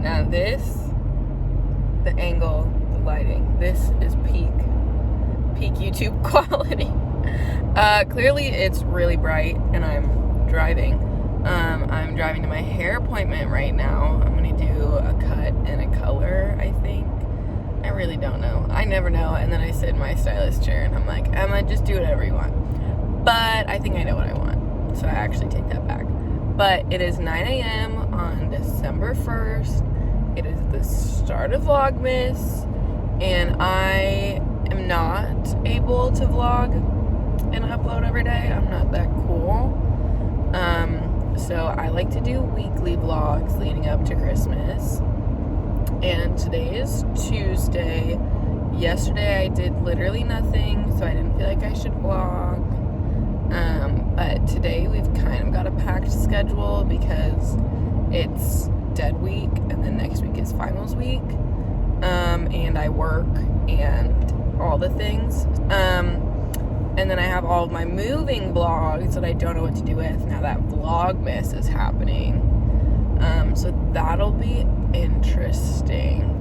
Now the angle, the lighting, this is peak YouTube quality. Clearly it's really bright and I'm driving. I'm driving to my hair appointment right now. I'm gonna do a cut and a color, I think. I really don't know. I never know. And then I sit in my stylist chair and I'm like, Emma, just do whatever you want. But I think I know what I want. So I actually take that back. But it is 9 a.m. on December 1st. It is the start of Vlogmas. And I am not able to vlog and upload every day. I'm not that cool. So I like to do weekly vlogs leading up to Christmas. And today is Tuesday. Yesterday I did literally nothing, so I didn't feel like I should vlog. But today we've kind of got a packed schedule because it's dead week and then next week is finals week. And I work and all the things. And then I have all of my moving vlogs that I don't know what to do with now that Vlogmas is happening. So that'll be interesting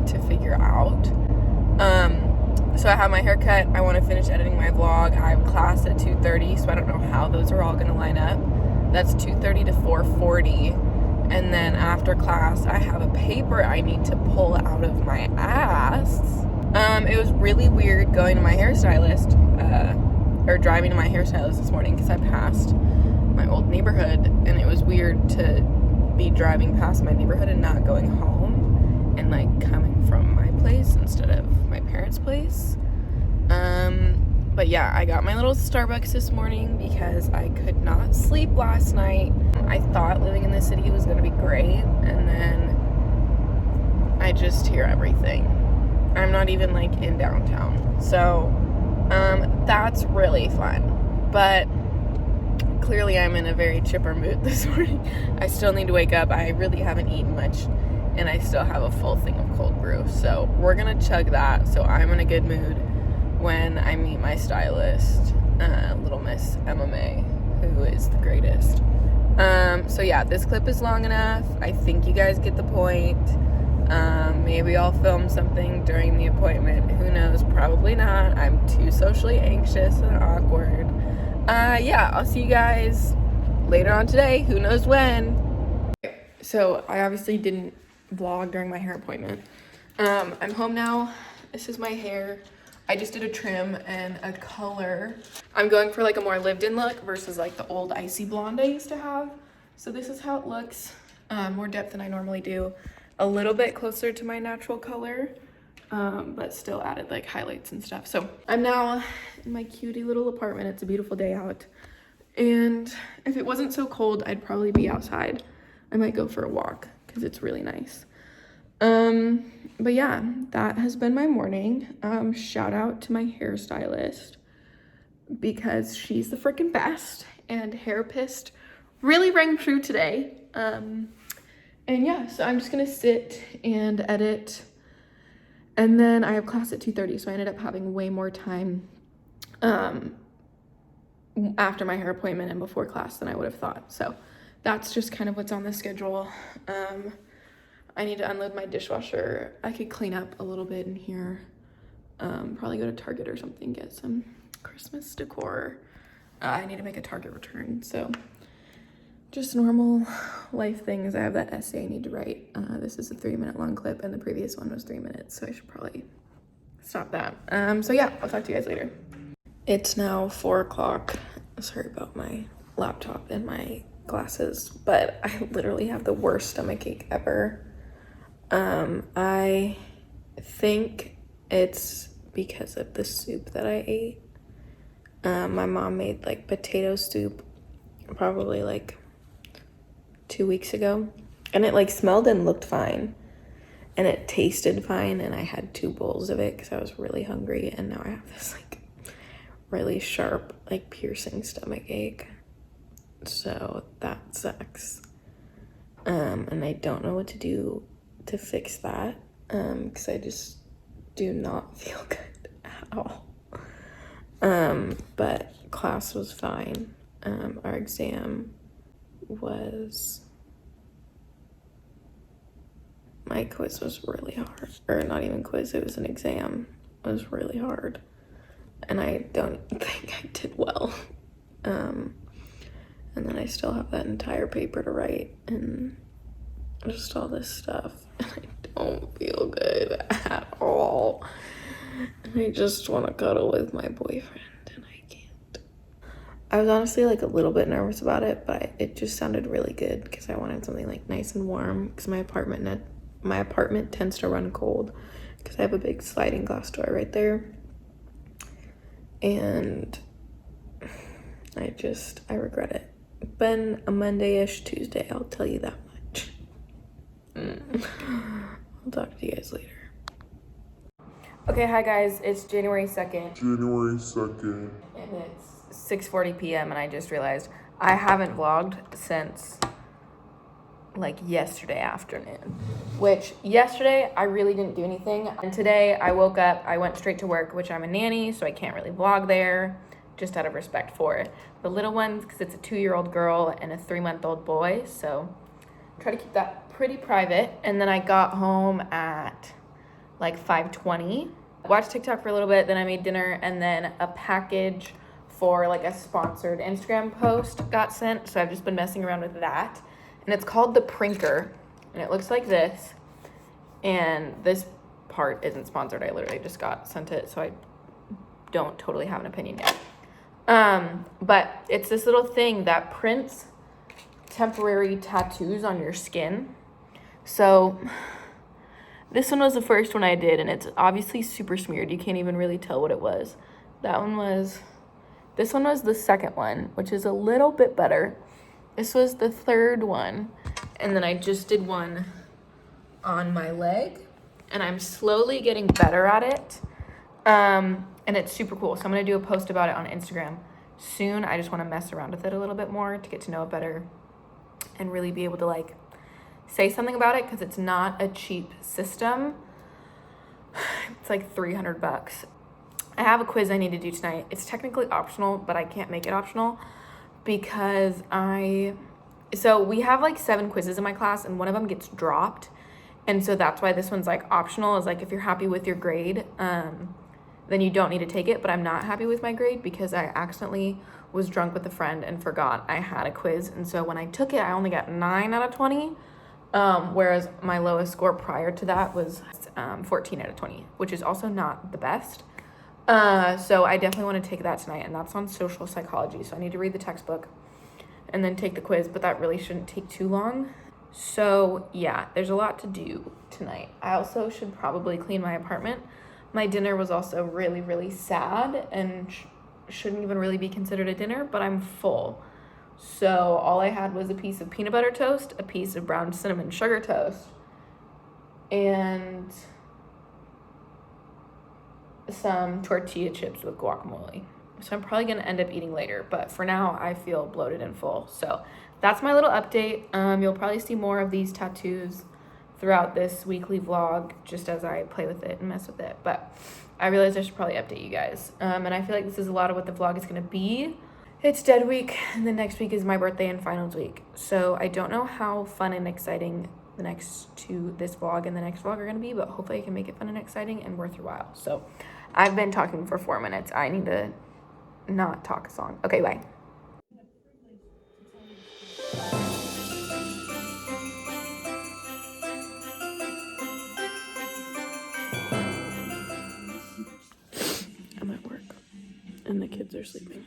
to figure out. So I have my haircut. I want to finish editing my vlog. I have class at 2:30, so I don't know how those are all going to line up. That's 2:30 to 4:40. And then after class, I have a paper I need to pull out of my ass. It was really weird going to my hairstylist, or driving to my hairstylist this morning because I passed my old neighborhood, and it was weird to be driving past my neighborhood and not going home and like coming from my place instead of my parents' place. But yeah, I got my little Starbucks this morning because I could not sleep last night. I thought living in the city was gonna be great, and then I just hear everything. I'm not even like in downtown. So that's really fun. But clearly I'm in a very chipper mood this morning. I still need to wake up. I really haven't eaten much and I still have a full thing of cold brew. So we're gonna chug that so I'm in a good mood when I meet my stylist, little Miss MMA, who is the greatest. So yeah, this clip is long enough. I think you guys get the point. Maybe I'll film something during the appointment. Who knows? Probably not. I'm too socially anxious and awkward. Yeah, I'll see you guys later on today. Who knows when? So I obviously didn't vlog during my hair appointment. I'm home now. This is my hair. I just did a trim and a color. I'm going for like a more lived-in look versus like the old icy blonde I used to have. So this is how it looks. More depth than I normally do. A little bit closer to my natural color, but still added like highlights and stuff. So I'm now in my cutie little apartment. It's a beautiful day out. And if it wasn't so cold, I'd probably be outside. I might go for a walk because it's really nice. But yeah, that has been my morning. Shout out to my hairstylist because she's the freaking best, and hair pissed really rang true today. And yeah, so I'm just gonna sit and edit, and then I have class at 2:30, so I ended up having way more time after my hair appointment and before class than I would have thought. So that's just kind of what's on the schedule. I need to unload my dishwasher. I could clean up a little bit in here. Probably go to Target or something, get some Christmas decor. I need to make a Target return, so just normal life things. I have that essay I need to write. This is a 3-minute long clip and the previous one was 3 minutes, so I should probably stop that. So yeah, I'll talk to you guys later. It's now 4 o'clock. Sorry about my laptop and my glasses, but I literally have the worst stomachache ever. I think it's because of the soup that I ate. My mom made like potato soup probably like 2 weeks ago, and it like smelled and looked fine and it tasted fine, and I had 2 bowls of it because I was really hungry, and now I have this like really sharp like piercing stomach ache, so that sucks. And I don't know what to do to fix that because I just do not feel good at all. But class was fine. Our exam was my quiz was really hard. Or not even quiz, it was an exam. It was really hard. And I don't think I did well. And then I still have that entire paper to write and just all this stuff. And I don't feel good at all. And I just want to cuddle with my boyfriend and I can't. I was honestly like a little bit nervous about it, but it just sounded really good because I wanted something like nice and warm because my apartment tends to run cold because I have a big sliding glass door right there. And I regret it. Been a Monday-ish Tuesday, I'll tell you that much. I'll talk to you guys later. Okay, hi guys, it's January 2nd. And it's 6:40 p.m. and I just realized I haven't vlogged since like yesterday afternoon. Which yesterday I really didn't do anything. And today I woke up, I went straight to work, which I'm a nanny, so I can't really vlog there, just out of respect for the little ones, because it's a 2-year-old girl and a 3-month-old boy, so try to keep that pretty private. And then I got home at like 5:20, watched TikTok for a little bit, then I made dinner, and then a package for like a sponsored Instagram post got sent, so I've just been messing around with that. And it's called the Prinker, and it looks like this, and this part isn't sponsored. I literally just got sent it, so I don't totally have an opinion yet. But it's this little thing that prints temporary tattoos on your skin. So this one was the first one I did, and it's obviously super smeared. You can't even really tell what it was. This one was the second one, which is a little bit better. This was the third one, and then I just did one on my leg, and I'm slowly getting better at it. And it's super cool. So I'm going to do a post about it on Instagram soon. I just want to mess around with it a little bit more to get to know it better and really be able to like say something about it, because it's not a cheap system. It's like $300. I have a quiz I need to do tonight. It's technically optional, but I can't make it optional because so we have like 7 quizzes in my class and one of them gets dropped. And so that's why this one's like optional, is like if you're happy with your grade, then you don't need to take it. But I'm not happy with my grade because I accidentally was drunk with a friend and forgot I had a quiz. And so when I took it, I only got 9 out of 20. Whereas my lowest score prior to that was 14 out of 20, which is also not the best. So I definitely want to take that tonight, and that's on social psychology. So I need to read the textbook and then take the quiz, but that really shouldn't take too long. So yeah, there's a lot to do tonight. I also should probably clean my apartment. My dinner was also really, really sad and shouldn't even really be considered a dinner, but I'm full. So all I had was a piece of peanut butter toast, a piece of brown cinnamon sugar toast, and some tortilla chips with guacamole. So I'm probably gonna end up eating later, but for now I feel bloated and full. So that's my little update. You'll probably see more of these tattoos throughout this weekly vlog, just as I play with it and mess with it. But I realized I should probably update you guys. And I feel like this is a lot of what the vlog is gonna be. It's dead week, and the next week is my birthday and finals week. So I don't know how fun and exciting the next two, this vlog and the next vlog, are gonna be, but hopefully I can make it fun and exciting and worth your while. So I've been talking for 4 minutes. I need to not talk a song. Okay, bye. I'm at work, and the kids are sleeping.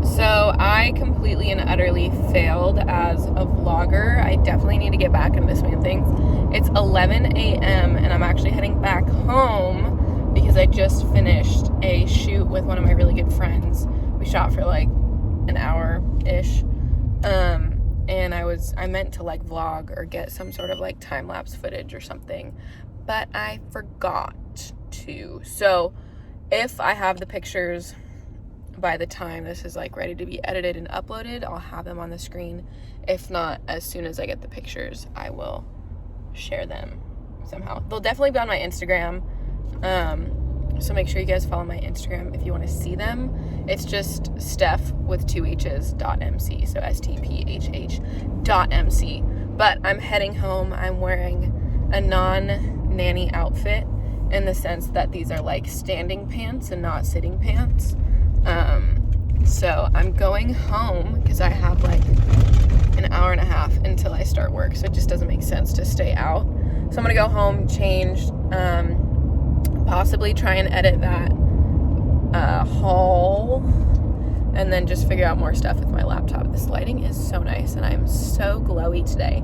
So I completely and utterly failed as a vlogger. I definitely need to get back into the swing of things. It's 11 a.m. and I'm actually heading back home because I just finished a shoot with one of my really good friends. We shot for like an hour-ish. And I meant to like vlog or get some sort of like time-lapse footage or something, but I forgot to. So if I have the pictures by the time this is like ready to be edited and uploaded, I'll have them on the screen. If not, as soon as I get the pictures, I will share them somehow. They'll definitely be on my Instagram. So make sure you guys follow my Instagram if you want to see them. It's just Steph with 2 H's .mc, so STPHH.mc. But I'm heading home. I'm wearing a non-nanny outfit in the sense that these are like standing pants and not sitting pants. So I'm going home because I have like an hour and a half until I start work, so it just doesn't make sense to stay out. So I'm gonna go home, change, possibly try and edit that haul, and then just figure out more stuff with my laptop. This lighting is so nice and I'm so glowy today.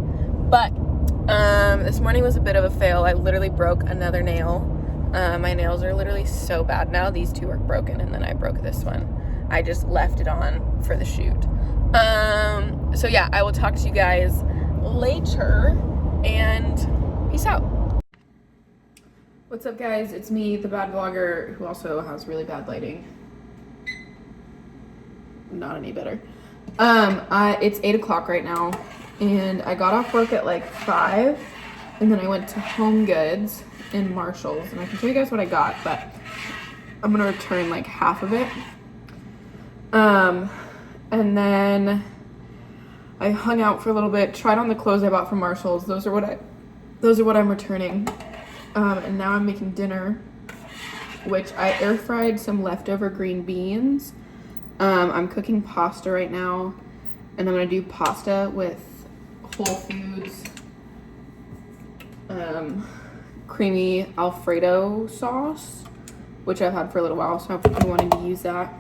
But this morning was a bit of a fail. I literally broke another nail. My nails are literally so bad now. These two are broken and then I broke this one. I just left it on for the shoot. So yeah, I will talk to you guys later and peace out. What's up guys? It's me, the bad vlogger, who also has really bad lighting. Not any better. It's 8 o'clock right now and I got off work at like 5 and then I went to Home Goods in Marshall's and I can show you guys what I got, but I'm gonna return like half of it. And then I hung out for a little bit, tried on the clothes I bought from Marshall's. Those are what I'm returning. And now I'm making dinner, which I air fried some leftover green beans. I'm cooking pasta right now, and I'm gonna do pasta with Whole Foods creamy Alfredo sauce, which I've had for a little while, so I've been wanting to use that.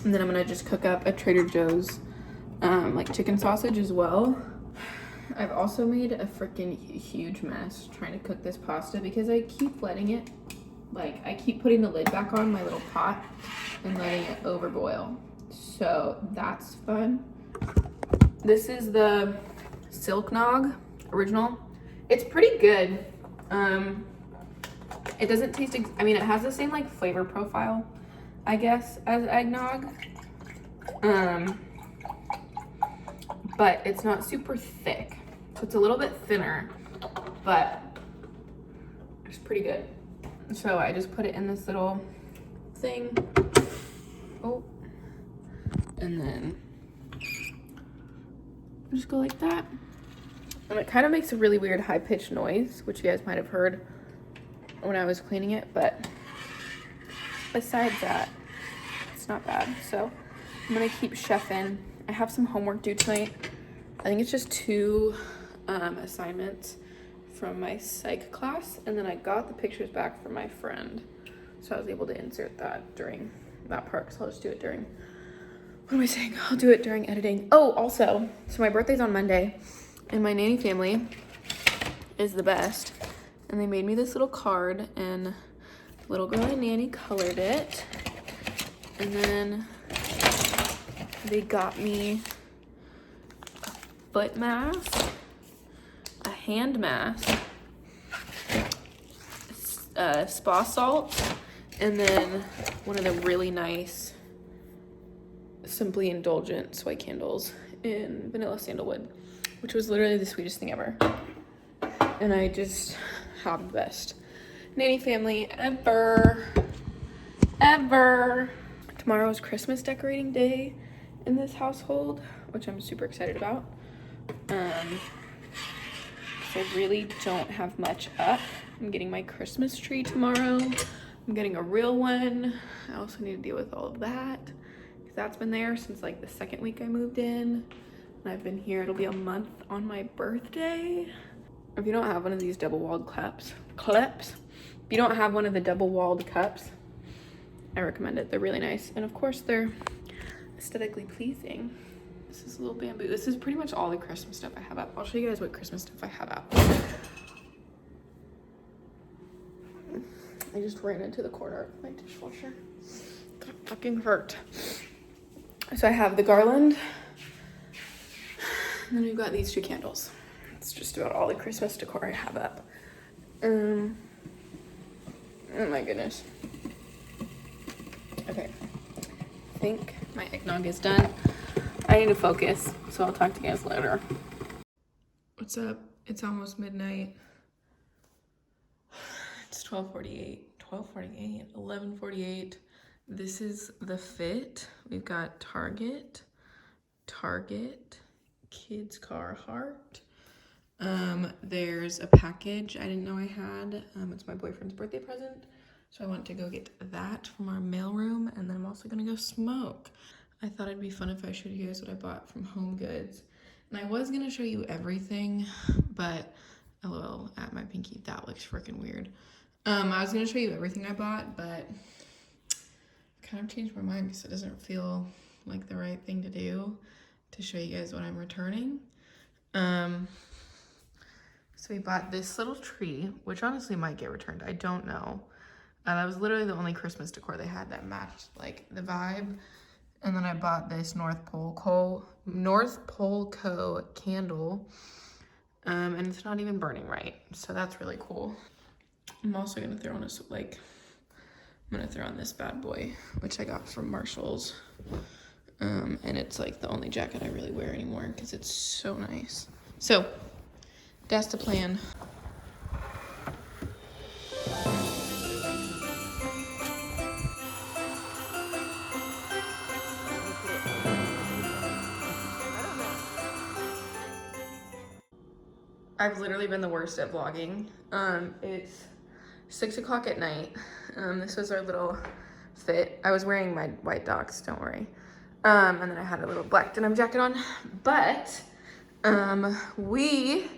And then I'm gonna just cook up a Trader Joe's like chicken sausage as well. I've also made a freaking huge mess trying to cook this pasta because I keep letting it, like I keep putting the lid back on my little pot and letting it overboil. So that's fun. This is the Silk Nog original. It's pretty good. It doesn't taste, I mean, it has the same like flavor profile, I guess, as eggnog. But it's not super thick. So it's a little bit thinner, but it's pretty good. So I just put it in this little thing. Oh, and then just go like that. And it kind of makes a really weird high-pitched noise, which you guys might have heard when I was cleaning it, but besides that, it's not bad. So I'm gonna keep chefing. I have some homework due tonight. I think it's just 2 assignments from my psych class, and then I got the pictures back from my friend, so I was able to insert that during that part, so I'll just do it during, what am I saying? I'll do it during editing. Oh, also, so my birthday's on Monday, and my nanny family is the best, and they made me this little card, and the little girl and nanny colored it, and then they got me a foot mask, a hand mask, spa salt, and then one of the really nice Simply Indulgent soy candles in vanilla sandalwood, which was literally the sweetest thing ever. And I just have the best nanny family ever. Tomorrow is Christmas decorating day in this household, which I'm super excited about. I really don't have much up. I'm getting my Christmas tree tomorrow. I'm getting a real one. I also need to deal with all of that because that's been there since like the 2nd week I moved in, and I've been here. It'll be a month on my birthday. If you don't have one of these double-walled clips, if you don't have one of the double-walled cups, I recommend it. They're really nice, and of course they're aesthetically pleasing. This is a little bamboo. This is pretty much all the Christmas stuff I have up. I'll show you guys what Christmas stuff I have up. I just ran into the corner of my dishwasher. That fucking hurt. So I have the garland, and then we've got these 2 candles. It's just about all the Christmas decor I have up. Oh my goodness. Okay, I think my eggnog is done. I need to focus, so I'll talk to you guys later. What's up? It's almost midnight. It's 12:48, 11:48. This is the fit. We've got Target, Kids Carhartt, There's a package I didn't know I had. It's my boyfriend's birthday present. So I went to go get that from our mailroom, and then I'm also gonna go smoke. I thought it'd be fun if I showed you guys what I bought from Home Goods. And I was gonna show you everything, but LOL at my pinky, that looks freaking weird. I was gonna show you everything I bought, but I kind of changed my mind because it doesn't feel like the right thing to do to show you guys what I'm returning. So we bought this little tree, which honestly might get returned. I don't know. That was literally the only Christmas decor they had that matched like the vibe. And then I bought this North Pole Co candle. And it's not even burning right. So that's really cool. I'm also gonna throw on I'm gonna throw on this bad boy, which I got from Marshall's. And it's like the only jacket I really wear anymore because it's so nice. So that's the plan. I've literally been the worst at vlogging. It's 6 o'clock at night. This was our little fit. I was wearing my white docs, don't worry. And then I had a little black denim jacket on. But we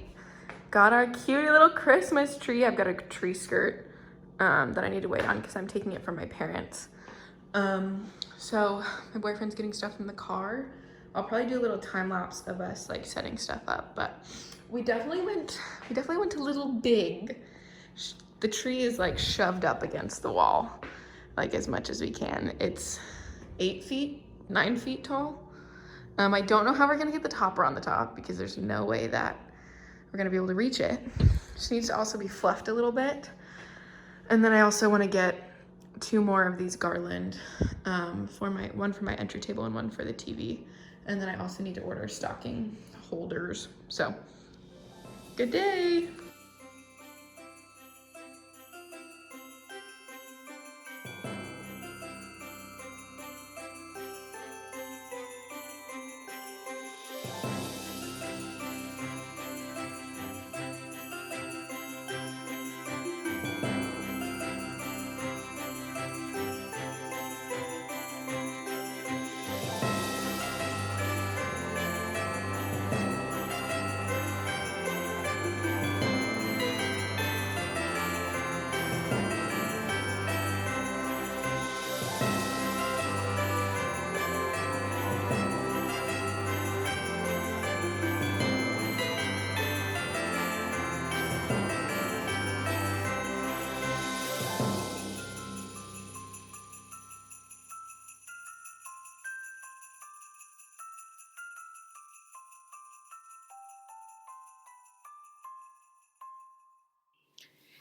got our cutie little Christmas tree. I've got a tree skirt that I need to wait on because I'm taking it from my parents. So my boyfriend's getting stuff in the car. I'll probably do a little time lapse of us like setting stuff up, but we definitely went a little big. The tree is like shoved up against the wall, like as much as we can. It's 9 feet tall. I don't know how we're gonna get the topper on the top because there's no way that we're gonna be able to reach it. Just needs to also be fluffed a little bit. And then I also wanna get 2 more of these garland, one for my entry table and one for the TV. And then I also need to order stocking holders. So, good day.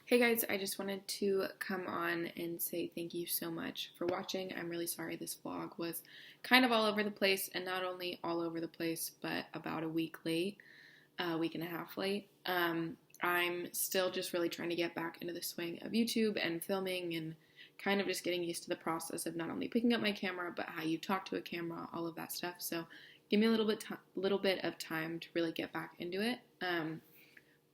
Hey guys, I just wanted to come on and say thank you so much for watching. I'm really sorry this vlog was kind of all over the place, and not only all over the place, but about a week late, a week and a half late. I'm still just really trying to get back into the swing of YouTube and filming and kind of just getting used to the process of not only picking up my camera, but how you talk to a camera, all of that stuff. So give me a little bit of time to really get back into it.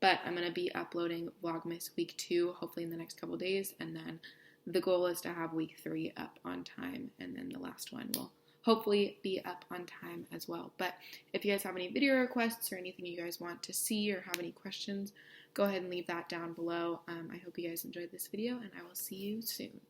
But I'm going to be uploading Vlogmas week 2, hopefully in the next couple days. And then the goal is to have week 3 up on time. And then the last one will hopefully be up on time as well. But if you guys have any video requests or anything you guys want to see or have any questions, go ahead and leave that down below. I hope you guys enjoyed this video, and I will see you soon.